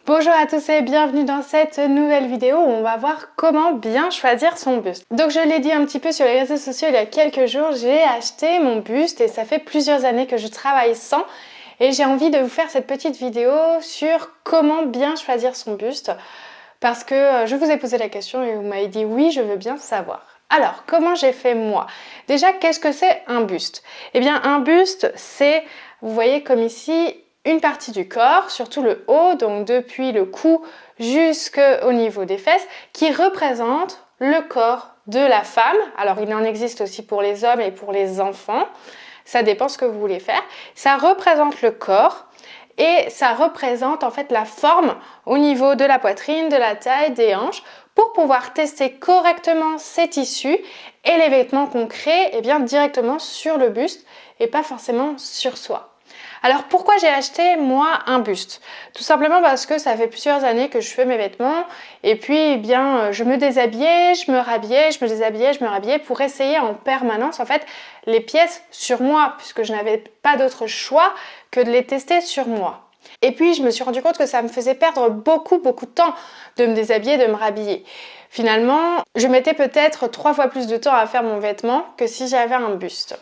Bonjour à tous et bienvenue dans cette nouvelle vidéo où on va voir comment bien choisir son buste. Donc je l'ai dit un petit peu sur les réseaux sociaux il y a quelques jours, j'ai acheté mon buste et ça fait plusieurs années que je travaille sans et j'ai envie de vous faire cette petite vidéo sur comment bien choisir son buste parce que je vous ai posé la question et vous m'avez dit oui, je veux bien savoir. Alors, comment j'ai fait moi? Déjà, qu'est-ce que c'est un buste? Eh bien, un buste, c'est, vous voyez comme ici, une partie du corps, surtout le haut, donc depuis le cou jusqu'au niveau des fesses, qui représente le corps de la femme. Alors, il en existe aussi pour les hommes et pour les enfants. Ça dépend ce que vous voulez faire. Ça représente le corps. Et ça représente en fait la forme au niveau de la poitrine, de la taille, des hanches pour pouvoir tester correctement ces tissus et les vêtements qu'on crée directement sur le buste et pas forcément sur soi. Alors pourquoi j'ai acheté moi un buste? Tout simplement parce que ça fait plusieurs années que je fais mes vêtements et puis je me déshabillais, je me rhabillais, je me déshabillais, je me rhabillais pour essayer en permanence en fait les pièces sur moi puisque je n'avais pas d'autre choix que de les tester sur moi. Et puis je me suis rendu compte que ça me faisait perdre beaucoup de temps de me déshabiller, de me rhabiller. Finalement, je mettais peut-être 3 fois plus de temps à faire mon vêtement que si j'avais un buste.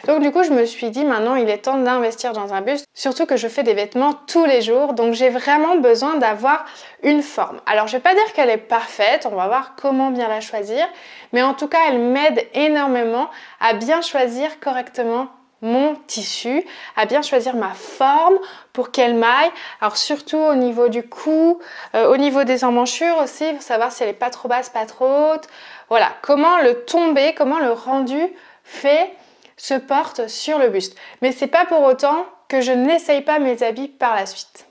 Donc du coup, je me suis dit maintenant il est temps d'investir dans un buste, surtout que je fais des vêtements tous les jours, donc j'ai vraiment besoin d'avoir une forme. Alors je vais pas dire qu'elle est parfaite, on va voir comment bien la choisir, mais en tout cas elle m'aide énormément à bien choisir correctement mon tissu, à bien choisir ma forme pour qu'elle m'aille. Alors surtout au niveau du cou, au niveau des emmanchures aussi, pour savoir si elle est pas trop basse, pas trop haute. Voilà, comment le tomber, comment le rendu se porte sur le buste. Mais c'est pas pour autant que je n'essaye pas mes habits par la suite.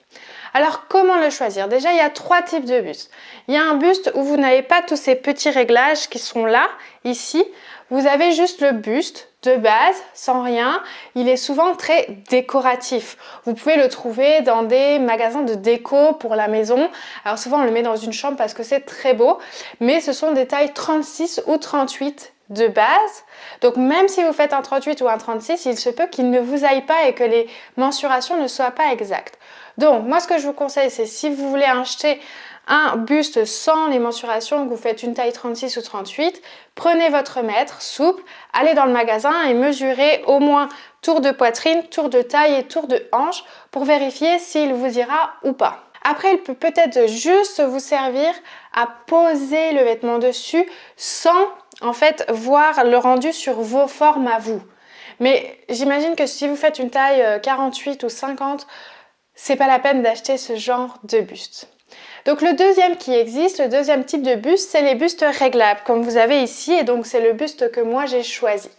Alors comment le choisir? Déjà il y a 3 types de bustes. Il y a un buste où vous n'avez pas tous ces petits réglages qui sont là, ici. Vous avez juste le buste de base, sans rien. Il est souvent très décoratif. Vous pouvez le trouver dans des magasins de déco pour la maison. Alors souvent on le met dans une chambre parce que c'est très beau. Mais ce sont des tailles 36 ou 38 de base. Donc même si vous faites un 38 ou un 36, il se peut qu'il ne vous aille pas et que les mensurations ne soient pas exactes. Donc moi ce que je vous conseille, c'est si vous voulez acheter un buste sans les mensurations, que vous faites une taille 36 ou 38, prenez votre mètre souple, allez dans le magasin et mesurez au moins tour de poitrine, tour de taille et tour de hanche pour vérifier s'il vous ira ou pas. Après, il peut peut-être juste vous servir à poser le vêtement dessus sans en fait voir le rendu sur vos formes à vous. Mais j'imagine que si vous faites une taille 48 ou 50, c'est pas la peine d'acheter ce genre de buste. Donc le deuxième qui existe, le deuxième type de buste, c'est les bustes réglables comme vous avez ici et donc c'est le buste que moi j'ai choisi.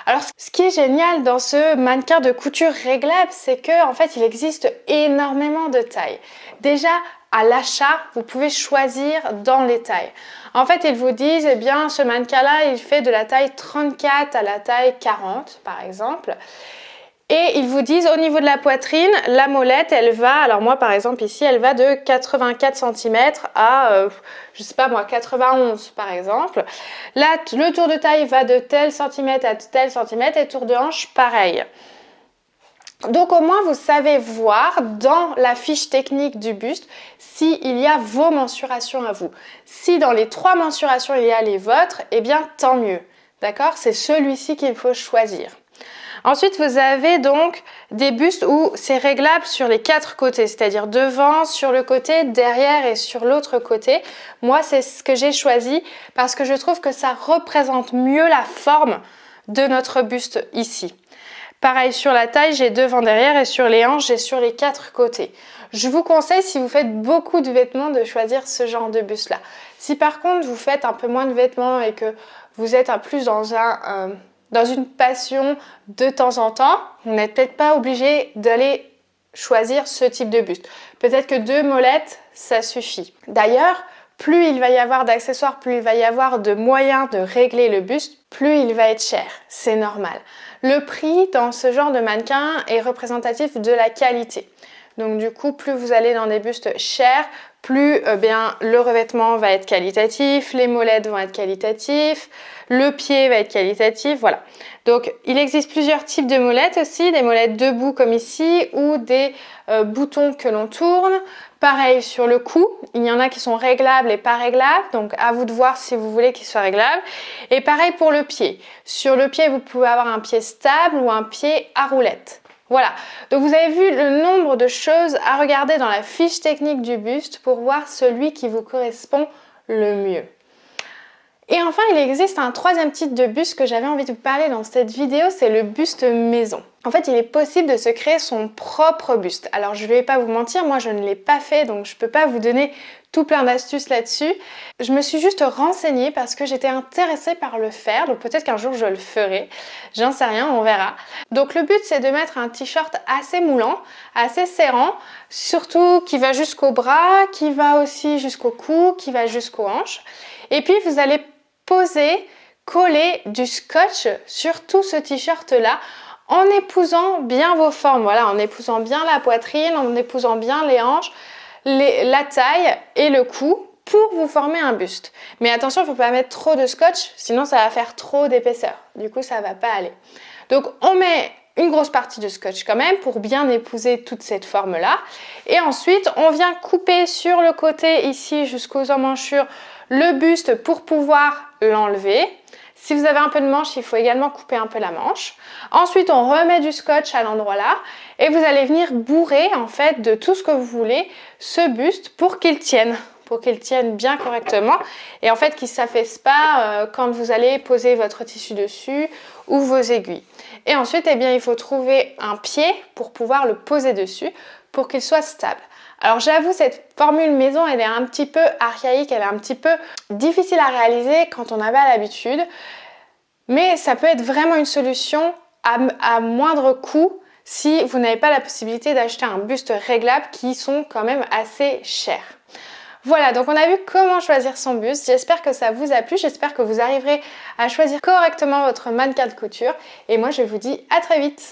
Alors ce qui est génial dans ce mannequin de couture réglable, c'est que en fait il existe énormément de tailles. Déjà à l'achat, vous pouvez choisir dans les tailles. En fait, ils vous disent, eh bien, ce mannequin-là, il fait de la taille 34 à la taille 40, par exemple. Et ils vous disent au niveau de la poitrine, la molette, elle va, alors moi par exemple ici, elle va de 84 cm à, je sais pas moi, 91 par exemple. Là, le tour de taille va de tel centimètre à tel centimètre et tour de hanche pareil. Donc au moins vous savez voir dans la fiche technique du buste s'il y a vos mensurations à vous. Si dans les 3 mensurations il y a les vôtres, eh bien tant mieux. D'accord? C'est celui-ci qu'il faut choisir. Ensuite, vous avez donc des bustes où c'est réglable sur les 4 côtés, c'est-à-dire devant, sur le côté, derrière et sur l'autre côté. Moi, c'est ce que j'ai choisi parce que je trouve que ça représente mieux la forme de notre buste ici. Pareil, sur la taille, j'ai devant, derrière et sur les hanches, j'ai sur les 4 côtés. Je vous conseille, si vous faites beaucoup de vêtements, de choisir ce genre de buste-là. Si par contre, vous faites un peu moins de vêtements et que vous êtes plus dans une passion de temps en temps, vous n'êtes peut-être pas obligé d'aller choisir ce type de buste. Peut-être que 2 molettes, ça suffit. D'ailleurs, plus il va y avoir d'accessoires, plus il va y avoir de moyens de régler le buste, plus il va être cher. C'est normal. Le prix dans ce genre de mannequin est représentatif de la qualité. Donc du coup, plus vous allez dans des bustes chers, plus le revêtement va être qualitatif, les molettes vont être qualitatifs, le pied va être qualitatif, voilà. Donc il existe plusieurs types de molettes aussi, des molettes debout comme ici ou des boutons que l'on tourne. Pareil sur le cou, il y en a qui sont réglables et pas réglables, donc à vous de voir si vous voulez qu'ils soient réglables. Et pareil pour le pied. Sur le pied, vous pouvez avoir un pied stable ou un pied à roulette. Voilà, donc vous avez vu le nombre de choses à regarder dans la fiche technique du buste pour voir celui qui vous correspond le mieux. Et enfin, il existe un troisième type de buste que j'avais envie de vous parler dans cette vidéo, c'est le buste maison. En fait, il est possible de se créer son propre buste. Alors, je ne vais pas vous mentir, moi je ne l'ai pas fait, donc je ne peux pas vous donner tout plein d'astuces là-dessus. Je me suis juste renseignée parce que j'étais intéressée par le faire, donc peut-être qu'un jour je le ferai. J'en sais rien, on verra. Donc le but, c'est de mettre un t-shirt assez moulant, assez serrant, surtout qui va jusqu'au bras, qui va aussi jusqu'au cou, qui va jusqu'aux hanches. Et puis, vous allez poser, coller du scotch sur tout ce t-shirt-là en épousant bien vos formes, voilà, en épousant bien la poitrine, en épousant bien les hanches, la taille et le cou pour vous former un buste. Mais attention, il ne faut pas mettre trop de scotch, sinon ça va faire trop d'épaisseur. Du coup, ça ne va pas aller. Donc, on met une grosse partie de scotch quand même pour bien épouser toute cette forme-là. Et ensuite, on vient couper sur le côté ici jusqu'aux emmanchures le buste pour pouvoir l'enlever. Si vous avez un peu de manche, il faut également couper un peu la manche. Ensuite, on remet du scotch à l'endroit là et vous allez venir bourrer en fait de tout ce que vous voulez ce buste pour qu'il tienne bien correctement et en fait qu'il ne s'affaisse pas quand vous allez poser votre tissu dessus ou vos aiguilles. Et ensuite, eh bien, il faut trouver un pied pour pouvoir le poser dessus pour qu'il soit stable. Alors j'avoue, cette formule maison, elle est un petit peu archaïque, elle est un petit peu difficile à réaliser quand on n'a pas l'habitude, mais ça peut être vraiment une solution à moindre coût si vous n'avez pas la possibilité d'acheter un buste réglable qui sont quand même assez chers. Voilà, donc on a vu comment choisir son buste. J'espère que ça vous a plu, j'espère que vous arriverez à choisir correctement votre mannequin de couture et moi je vous dis à très vite.